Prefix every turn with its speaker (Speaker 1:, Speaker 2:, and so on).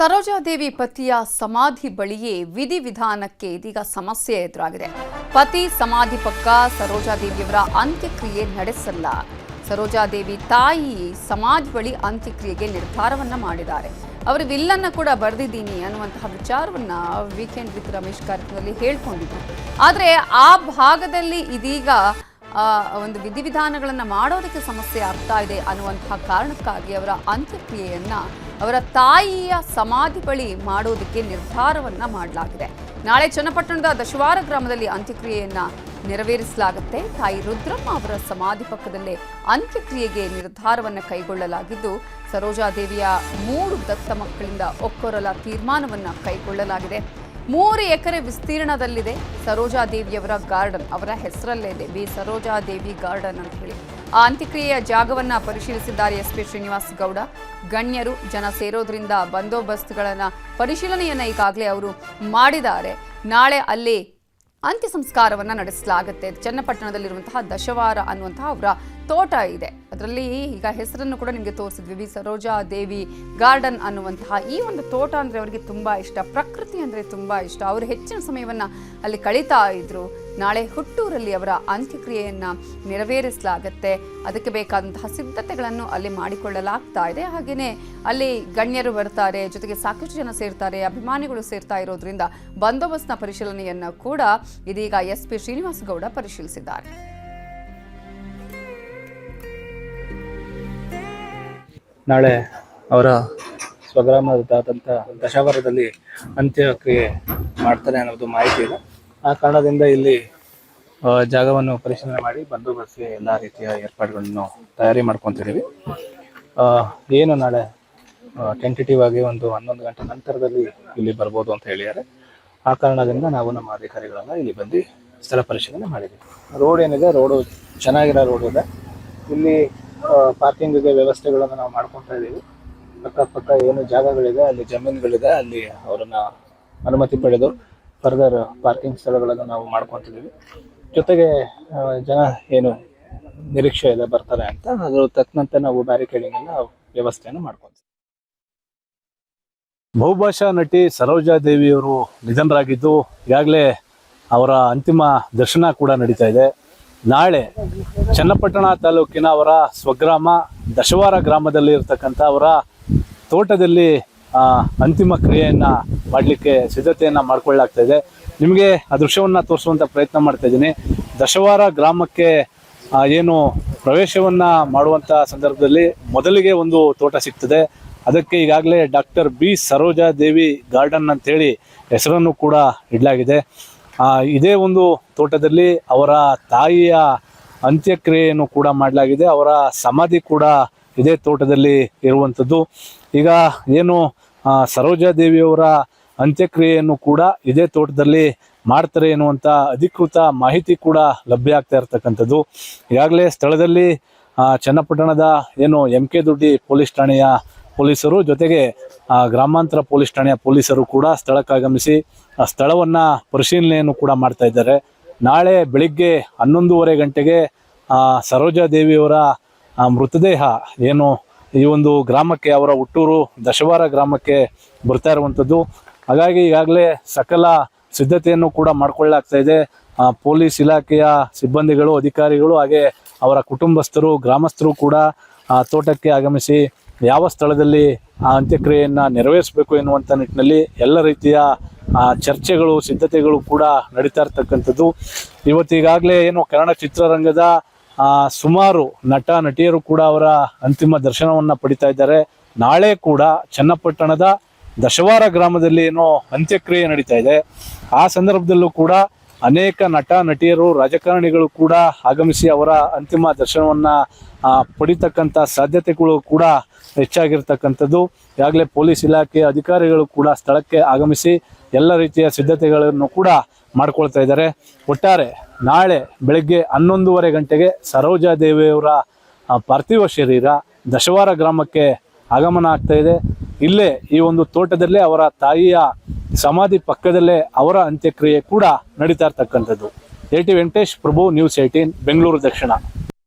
Speaker 1: ಸರೋಜಾದೇವಿ ಪತಿಯ ಸಮಾಧಿ ಬಳಿಯೇ ವಿಧಿವಿಧಾನಕ್ಕೆ ಇದೀಗ ಸಮಸ್ಯೆ ಎದುರಾಗಿದೆ. ಪತಿ ಸಮಾಧಿ ಪಕ್ಕ ಸರೋಜಾದೇವಿಯವರ ಅಂತ್ಯಕ್ರಿಯೆ ನಡೆಸಲ್ಲ. ಸರೋಜಾದೇವಿ ತಾಯಿ ಸಮಾಧಿ ಬಳಿ ಅಂತ್ಯಕ್ರಿಯೆಗೆ ನಿರ್ಧಾರವನ್ನ ಮಾಡಿದ್ದಾರೆ. ಅವರು ವಿಲ್ಲನ್ನ ಕೂಡ ಬರೆದಿದ್ದೀನಿ ಅನ್ನುವಂತಹ ವಿಚಾರವನ್ನ ವೀಕೆಂಡ್ ವಿತ್ ರಮೇಶ್ ಕಾರ್ಯಕ್ರಮದಲ್ಲಿ ಹೇಳ್ಕೊಂಡಿದ್ರು. ಆದರೆ ಆ ಭಾಗದಲ್ಲಿ ಇದೀಗ ಒಂದು ವಿಧಿವಿಧಾನಗಳನ್ನು ಮಾಡೋದಕ್ಕೆ ಸಮಸ್ಯೆ ಆಗ್ತಾ ಇದೆ ಅನ್ನುವಂತಹ ಕಾರಣಕ್ಕಾಗಿ ಅವರ ಅಂತ್ಯಕ್ರಿಯೆಯನ್ನ ಅವರ ತಾಯಿಯ ಸಮಾಧಿ ಬಳಿ ಮಾಡೋದಕ್ಕೆ ನಿರ್ಧಾರವನ್ನ ಮಾಡಲಾಗಿದೆ. ನಾಳೆ ಚನ್ನಪಟ್ಟಣದ ದಶವಾರ ಗ್ರಾಮದಲ್ಲಿ ಅಂತ್ಯಕ್ರಿಯೆಯನ್ನ ನೆರವೇರಿಸಲಾಗುತ್ತೆ. ತಾಯಿ ರುದ್ರಮ್ಮ ಅವರ ಸಮಾಧಿ ಪಕ್ಕದಲ್ಲೇ ಅಂತ್ಯಕ್ರಿಯೆಗೆ ನಿರ್ಧಾರವನ್ನು ಕೈಗೊಳ್ಳಲಾಗಿದ್ದು, ಸರೋಜಾದೇವಿಯ 3 ದತ್ತ ಮಕ್ಕಳಿಂದ ಒಕ್ಕೊರಲ ತೀರ್ಮಾನವನ್ನ ಕೈಗೊಳ್ಳಲಾಗಿದೆ. 3 ಎಕರೆ ವಿಸ್ತೀರ್ಣದಲ್ಲಿದೆ ಸರೋಜಾದೇವಿಯವರ ಗಾರ್ಡನ್. ಅವರ ಹೆಸರಲ್ಲೇ ಇದೆ, ಬಿ ಸರೋಜಾದೇವಿ ಗಾರ್ಡನ್ ಅಂತ ಹೇಳಿ. ಆ ಅಂತ್ಯಕ್ರಿಯೆಯ ಜಾಗವನ್ನ ಪರಿಶೀಲಿಸಿದ್ದಾರೆ ಎಸ್ಪಿ ಶ್ರೀನಿವಾಸ್ ಗೌಡ. ಗಣ್ಯರು ಜನ ಸೇರೋದ್ರಿಂದ ಬಂದೋಬಸ್ತ್ಗಳನ್ನ ಪರಿಶೀಲನೆಯನ್ನ ಈಗಾಗಲೇ ಅವರು ಮಾಡಿದ್ದಾರೆ. ನಾಳೆ ಅಲ್ಲಿ ಅಂತ್ಯ ಸಂಸ್ಕಾರವನ್ನ ನಡೆಸಲಾಗುತ್ತೆ. ಚನ್ನಪಟ್ಟಣದಲ್ಲಿರುವಂತಹ ದಶವಾರ ಅನ್ನುವಂತಹ ಅವರ ತೋಟ ಇದೆ. ಅದರಲ್ಲಿ ಈಗ ಹೆಸರನ್ನು ಕೂಡ ನಿಮಗೆ ತೋರಿಸಿದ್ವಿ, ಬಿ ಸರೋಜಾದೇವಿ ಗಾರ್ಡನ್ ಅನ್ನುವಂತಹ ಈ ಒಂದು ತೋಟ ಅಂದರೆ ಅವರಿಗೆ ತುಂಬ ಇಷ್ಟ, ಪ್ರಕೃತಿ ಅಂದರೆ ತುಂಬ ಇಷ್ಟ. ಅವರು ಹೆಚ್ಚಿನ ಸಮಯವನ್ನು ಅಲ್ಲಿ ಕಳೀತಾ ಇದ್ರು. ನಾಳೆ ಹುಟ್ಟೂರಲ್ಲಿ ಅವರ ಅಂತ್ಯಕ್ರಿಯೆಯನ್ನು ನೆರವೇರಿಸಲಾಗುತ್ತೆ. ಅದಕ್ಕೆ ಬೇಕಾದಂತಹ ಸಿದ್ಧತೆಗಳನ್ನು ಅಲ್ಲಿ ಮಾಡಿಕೊಳ್ಳಲಾಗ್ತಾ ಇದೆ. ಹಾಗೆಯೇ ಅಲ್ಲಿ ಗಣ್ಯರು ಬರ್ತಾರೆ, ಜೊತೆಗೆ ಸಾಕಷ್ಟು ಜನ ಸೇರ್ತಾರೆ, ಅಭಿಮಾನಿಗಳು ಸೇರ್ತಾ ಇರೋದ್ರಿಂದ ಬಂದೋಬಸ್ತ್ನ ಪರಿಶೀಲನೆಯನ್ನು ಕೂಡ ಇದೀಗ ಎಸ್ಪಿ ಶ್ರೀನಿವಾಸ್ ಗೌಡ ಪರಿಶೀಲಿಸಿದ್ದಾರೆ.
Speaker 2: ನಾಳೆ ಅವರ ಸ್ವಗ್ರಾಮದಾದಂಥ ದಶವಾರದಲ್ಲಿ ಅಂತ್ಯಕ್ರಿಯೆ ಮಾಡ್ತಾರೆ ಅನ್ನೋದು ಮಾಹಿತಿ ಇದೆ. ಆ ಕಾರಣದಿಂದ ಇಲ್ಲಿ ಜಾಗವನ್ನು ಪರಿಶೀಲನೆ ಮಾಡಿ ಬಂದೋಬಸ್ತ್ಗೆ ಎಲ್ಲ ರೀತಿಯ ಏರ್ಪಾಡುಗಳನ್ನು ತಯಾರಿ ಮಾಡ್ಕೊತಿದ್ದೀವಿ. ಏನು ನಾಳೆ ಟೆಂಟೇಟಿವ್ ಆಗಿ ಒಂದು 11 ಗಂಟೆ ನಂತರದಲ್ಲಿ ಇಲ್ಲಿ ಬರ್ಬೋದು ಅಂತ ಹೇಳಿದ್ದಾರೆ. ಆ ಕಾರಣದಿಂದ ನಾವು ನಮ್ಮ ಅಧಿಕಾರಿಗಳೆಲ್ಲ ಇಲ್ಲಿ ಬಂದು ಸ್ಥಳ ಪರಿಶೀಲನೆ ಮಾಡಿದ್ದೀವಿ. ರೋಡ್ ಏನಿದೆ, ರೋಡು ಚೆನ್ನಾಗಿರೋ ರೋಡ್ ಇದೆ. ಇಲ್ಲಿ ಪಾರ್ಕಿಂಗ್ಗೆ ವ್ಯವಸ್ಥೆಗಳನ್ನು ನಾವು ಮಾಡ್ಕೊತಾ ಇದ್ದೀವಿ. ಅಕ್ಕಪಕ್ಕ ಏನು ಜಾಗಗಳಿದೆ, ಅಲ್ಲಿ ಜಮೀನುಗಳಿದೆ, ಅಲ್ಲಿ ಅವರನ್ನ ಅನುಮತಿ ಪಡೆದು ಫರ್ದರ್ ಪಾರ್ಕಿಂಗ್ ಸ್ಥಳಗಳನ್ನು ನಾವು ಮಾಡ್ಕೊತಿದ್ದೀವಿ. ಜೊತೆಗೆ ಜನ ಏನು ನಿರೀಕ್ಷೆ ಇದೆ ಬರ್ತಾರೆ ಅಂತ, ಅದ್ರ ತಕ್ಕಂತೆ ನಾವು ಬ್ಯಾರಿಕೇಡಿಂಗ್ ಎಲ್ಲ ವ್ಯವಸ್ಥೆಯನ್ನು ಮಾಡ್ಕೊತೀವಿ.
Speaker 3: ಬಹುಭಾಷಾ ನಟಿ ಸರೋಜಾದೇವಿಯವರು ನಿಧನರಾಗಿದ್ದು ಈಗಾಗಲೇ ಅವರ ಅಂತಿಮ ದರ್ಶನ ಕೂಡ ನಡೀತಾ ಇದೆ. ನಾಳೆ ಚನ್ನಪಟ್ಟಣ ತಾಲೂಕಿನ ಅವರ ಸ್ವಗ್ರಾಮ ದಶವಾರ ಗ್ರಾಮದಲ್ಲಿ ಇರತಕ್ಕಂಥ ಅವರ ತೋಟದಲ್ಲಿ ಅಂತಿಮ ಕ್ರಿಯೆಯನ್ನು ಮಾಡಲಿಕ್ಕೆ ಸಿದ್ಧತೆಯನ್ನು ಮಾಡ್ಕೊಳ್ಳಲಾಗ್ತಾ ಇದೆ. ನಿಮಗೆ ಆ ದೃಶ್ಯವನ್ನು ತೋರಿಸುವಂಥ ಪ್ರಯತ್ನ ಮಾಡ್ತಾ ಇದ್ದೀನಿ. ದಶವಾರ ಗ್ರಾಮಕ್ಕೆ ಏನು ಪ್ರವೇಶವನ್ನು ಮಾಡುವಂಥ ಸಂದರ್ಭದಲ್ಲಿ ಮೊದಲಿಗೆ ಒಂದು ತೋಟ ಸಿಗ್ತದೆ. ಅದಕ್ಕೆ ಈಗಾಗಲೇ ಡಾಕ್ಟರ್ ಬಿ ಸರೋಜಾದೇವಿ ಗಾರ್ಡನ್ ಅಂತೇಳಿ ಹೆಸರನ್ನು ಕೂಡ ಇಡಲಾಗಿದೆ. ಇದೇ ಒಂದು ತೋಟದಲ್ಲಿ ಅವರ ತಾಯಿಯ ಅಂತ್ಯಕ್ರಿಯೆಯನ್ನು ಕೂಡ ಮಾಡಲಾಗಿದೆ. ಅವರ ಸಮಾಧಿ ಕೂಡ ಇದೇ ತೋಟದಲ್ಲಿ ಇರುವಂಥದ್ದು. ಈಗ ಏನು ಸರೋಜಾದೇವಿಯವರ ಅಂತ್ಯಕ್ರಿಯೆಯನ್ನು ಕೂಡ ಇದೇ ತೋಟದಲ್ಲಿ ಮಾಡ್ತಾರೆ ಎನ್ನುವಂಥ ಅಧಿಕೃತ ಮಾಹಿತಿ ಕೂಡ ಲಭ್ಯ ಆಗ್ತಾ ಇರತಕ್ಕಂಥದ್ದು. ಈಗಾಗಲೇ ಸ್ಥಳದಲ್ಲಿ ಚನ್ನಪಟ್ಟಣದ ಏನು MK ದೊಡ್ಡಿ ಪೊಲೀಸ್ ಠಾಣೆಯ ಪೊಲೀಸರು ಜೊತೆಗೆ ಗ್ರಾಮಾಂತರ ಪೊಲೀಸ್ ಠಾಣೆಯ ಪೊಲೀಸರು ಕೂಡ ಸ್ಥಳಕ್ಕಾಗಮಿಸಿ ಆ ಸ್ಥಳವನ್ನು ಪರಿಶೀಲನೆಯನ್ನು ಕೂಡ ಮಾಡ್ತಾ ಇದ್ದಾರೆ. ನಾಳೆ ಬೆಳಿಗ್ಗೆ 11:30 ಗಂಟೆಗೆ ಸರೋಜಾದೇವಿಯವರ ಮೃತದೇಹ ಏನು ಈ ಒಂದು ಗ್ರಾಮಕ್ಕೆ, ಅವರ ಹುಟ್ಟೂರು ದಶವಾರ ಗ್ರಾಮಕ್ಕೆ ಬರ್ತಾ ಇರುವಂಥದ್ದು. ಹಾಗಾಗಿ ಈಗಾಗಲೇ ಸಕಲ ಸಿದ್ಧತೆಯನ್ನು ಕೂಡ ಮಾಡಿಕೊಳ್ಳಲಾಗ್ತಾ ಇದೆ. ಪೊಲೀಸ್ ಇಲಾಖೆಯ ಸಿಬ್ಬಂದಿಗಳು, ಅಧಿಕಾರಿಗಳು, ಹಾಗೆ ಅವರ ಕುಟುಂಬಸ್ಥರು, ಗ್ರಾಮಸ್ಥರು ಕೂಡ ತೋಟಕ್ಕೆ ಆಗಮಿಸಿ ಯಾವ ಸ್ಥಳದಲ್ಲಿ ಆ ಅಂತ್ಯಕ್ರಿಯೆಯನ್ನು ನೆರವೇರಿಸಬೇಕು ಎನ್ನುವಂಥ ನಿಟ್ಟಿನಲ್ಲಿ ಎಲ್ಲ ರೀತಿಯ ಚರ್ಚೆಗಳು, ಸಿದ್ಧತೆಗಳು ಕೂಡ ನಡೀತಾ ಇರ್ತಕ್ಕಂಥದ್ದು. ಇವತ್ತೀಗಾಗಲೇ ಏನು ಕನ್ನಡ ಚಿತ್ರರಂಗದ ಸುಮಾರು ನಟ ನಟಿಯರು ಕೂಡ ಅವರ ಅಂತಿಮ ದರ್ಶನವನ್ನು ಪಡಿತಾ ಇದ್ದಾರೆ. ನಾಳೆ ಕೂಡ ಚನ್ನಪಟ್ಟಣದ ದಶವಾರ ಗ್ರಾಮದಲ್ಲಿ ಏನೋ ಅಂತ್ಯಕ್ರಿಯೆ ನಡೀತಾ ಇದೆ. ಆ ಸಂದರ್ಭದಲ್ಲೂ ಕೂಡ ಅನೇಕ ನಟ ನಟಿಯರು, ರಾಜಕಾರಣಿಗಳು ಕೂಡ ಆಗಮಿಸಿ ಅವರ ಅಂತಿಮ ದರ್ಶನವನ್ನು ಪಡಿತಕ್ಕಂಥ ಸಾಧ್ಯತೆಗಳು ಕೂಡ ಹೆಚ್ಚಾಗಿರ್ತಕ್ಕಂಥದ್ದು. ಈಗಾಗಲೇ ಪೊಲೀಸ್ ಇಲಾಖೆಯ ಅಧಿಕಾರಿಗಳು ಕೂಡ ಸ್ಥಳಕ್ಕೆ ಆಗಮಿಸಿ ಎಲ್ಲ ರೀತಿಯ ಸಿದ್ಧತೆಗಳನ್ನು ಕೂಡ ಮಾಡ್ಕೊಳ್ತಾ ಇದ್ದಾರೆ. ಒಟ್ಟಾರೆ ನಾಳೆ ಬೆಳಗ್ಗೆ 11:30 ಗಂಟೆಗೆ ಸರೋಜಾದೇವಿಯವರ ಪಾರ್ಥಿವ ಶರೀರ ದಶವಾರ ಗ್ರಾಮಕ್ಕೆ ಆಗಮನ ಆಗ್ತಾ ಇದೆ. ಇಲ್ಲೇ ಈ ಒಂದು ತೋಟದಲ್ಲೇ ಅವರ ತಾಯಿಯ ಸಮಾಧಿ ಪಕ್ಕದಲ್ಲೇ ಅವರ ಅಂತ್ಯಕ್ರಿಯೆ ಕೂಡ ನಡೀತಾ ಇರ್ತಕ್ಕಂಥದ್ದು. AT Venkatesh, Prabhu, news 18, Bengaluru Dakshina.